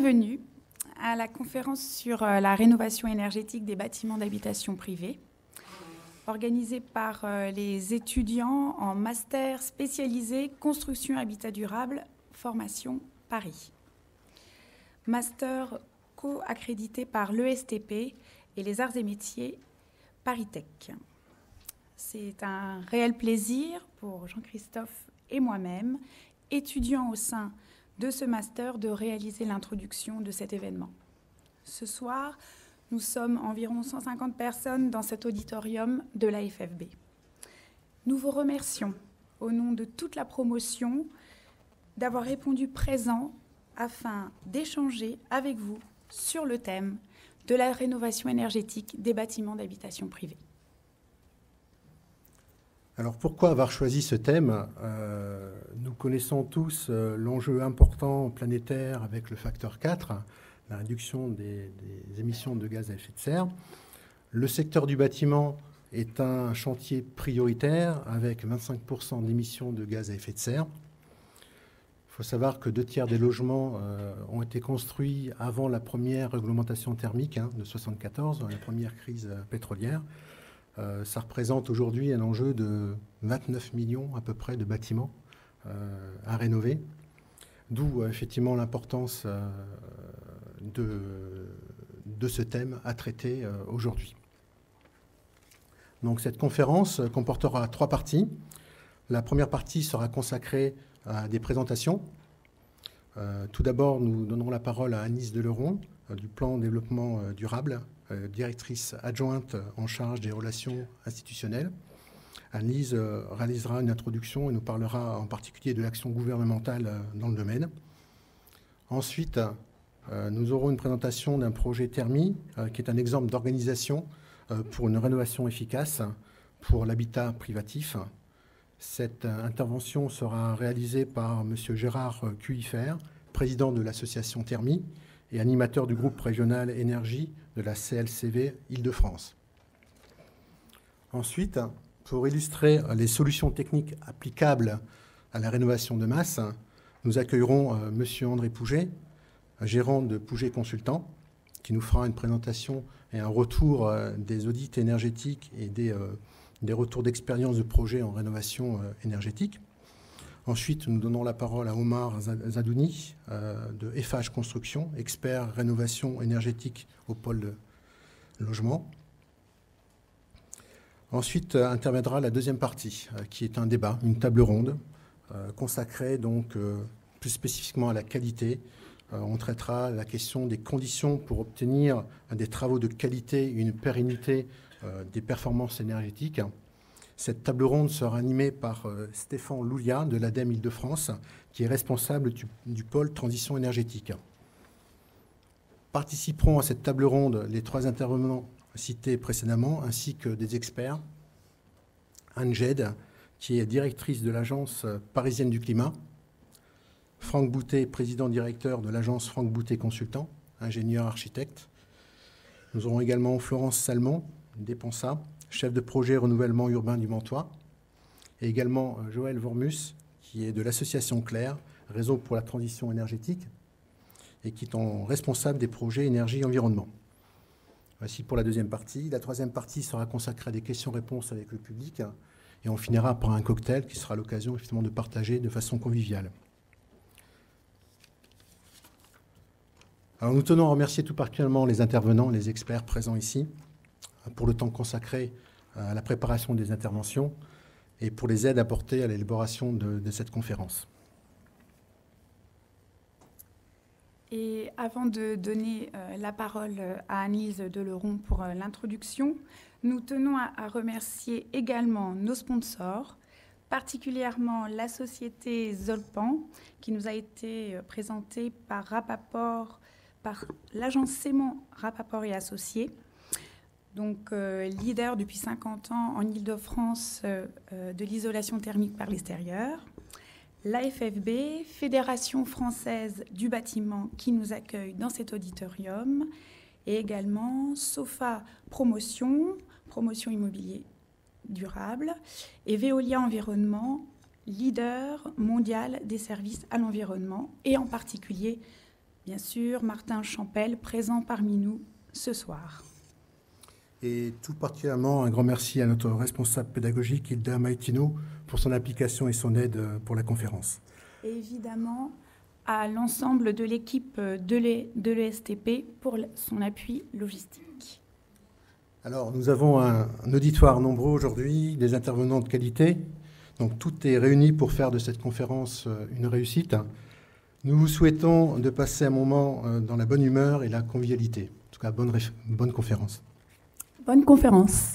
bienvenue à la conférence sur la rénovation énergétique des bâtiments d'habitation privés, organisée par les étudiants en master spécialisé construction habitat durable, formation Paris. Master co-accrédité par l'ESTP et les arts et métiers ParisTech. C'est un réel plaisir pour Jean-Christophe et moi-même, étudiants au sein de ce master, de réaliser l'introduction de cet événement. Ce soir, nous sommes environ 150 personnes dans cet auditorium de la FFB. Nous vous remercions, au nom de toute la promotion, d'avoir répondu présent afin d'échanger avec vous sur le thème de la rénovation énergétique des bâtiments d'habitation privés. Alors pourquoi avoir choisi ce thème ? Nous connaissons tous l'enjeu important planétaire avec le facteur 4, la réduction des émissions de gaz à effet de serre. Le secteur du bâtiment est un chantier prioritaire avec 25% d'émissions de gaz à effet de serre. Il faut savoir que 2/3 des logements ont été construits avant la première réglementation thermique de 1974, la première crise pétrolière. Ça représente aujourd'hui un enjeu de 29 millions à peu près de bâtiments à rénover, d'où effectivement l'importance de ce thème à traiter aujourd'hui. Donc cette conférence comportera 3 parties. La première partie sera consacrée à des présentations. Tout d'abord, nous donnerons la parole à Agnès Deleron du plan développement durable, directrice adjointe en charge des relations institutionnelles. Annelise réalisera une introduction et nous parlera en particulier de l'action gouvernementale dans le domaine. Ensuite, nous aurons une présentation d'un projet Thermi, qui est un exemple d'organisation pour une rénovation efficace pour l'habitat privatif. Cette intervention sera réalisée par M. Gérard Cuifer, président de l'association Thermi et animateur du groupe régional énergie de la CLCV Île-de-France. Ensuite, pour illustrer les solutions techniques applicables à la rénovation de masse, nous accueillerons M. André Pouget, gérant de Pouget Consultants, qui nous fera une présentation et un retour des audits énergétiques et des retours d'expérience de projet en rénovation énergétique. Ensuite, nous donnons la parole à Omar Zadouni de FH Construction, expert rénovation énergétique au pôle de logement. Ensuite, interviendra la deuxième partie, qui est un débat, une table ronde, consacrée donc plus spécifiquement à la qualité. On traitera la question des conditions pour obtenir des travaux de qualité et une pérennité des performances énergétiques. Cette table ronde sera animée par Stéphane Loulia de l'ADEME Île-de-France, qui est responsable du pôle transition énergétique. Participeront à cette table ronde les 3 intervenants cités précédemment, ainsi que des experts. Anne Ged, qui est directrice de l'Agence parisienne du climat. Franck Boutet, président-directeur de l'agence Franck Boutet Consultants, ingénieur architecte. Nous aurons également Florence Salmon, d'Epensa, chef de projet renouvellement urbain du Mantois, et également Joël Vormus, qui est de l'association Claire, Réseau pour la transition énergétique, et qui est responsable des projets énergie-environnement. Voici pour la deuxième partie. La troisième partie sera consacrée à des questions-réponses avec le public, et on finira par un cocktail qui sera l'occasion effectivement de partager de façon conviviale. Alors nous tenons à remercier tout particulièrement les intervenants, les experts présents ici, pour le temps consacré à la préparation des interventions et pour les aides apportées à l'élaboration de cette conférence. Et avant de donner la parole à Agnès Deleron pour l'introduction, nous tenons à remercier également nos sponsors, particulièrement la société Zolpan, qui nous a été présentée par Rapaport, par l'agence Sémant Rapaport et Associés, donc leader depuis 50 ans en Île-de-France de l'isolation thermique par l'extérieur. La FFB, Fédération française du bâtiment, qui nous accueille dans cet auditorium, et également SOFA Promotion immobilier durable, et Veolia Environnement, leader mondial des services à l'environnement, et en particulier Bien sûr, Martin Champel, présent parmi nous ce soir. Et tout particulièrement, un grand merci à notre responsable pédagogique, Hilda Maitino, pour son implication et son aide pour la conférence. Et évidemment, à l'ensemble de l'équipe de l'ESTP pour son appui logistique. Alors, nous avons un auditoire nombreux aujourd'hui, des intervenants de qualité. Donc, tout est réuni pour faire de cette conférence une réussite. Nous vous souhaitons de passer un moment dans la bonne humeur et la convivialité. En tout cas, bonne conférence. Bonne conférence.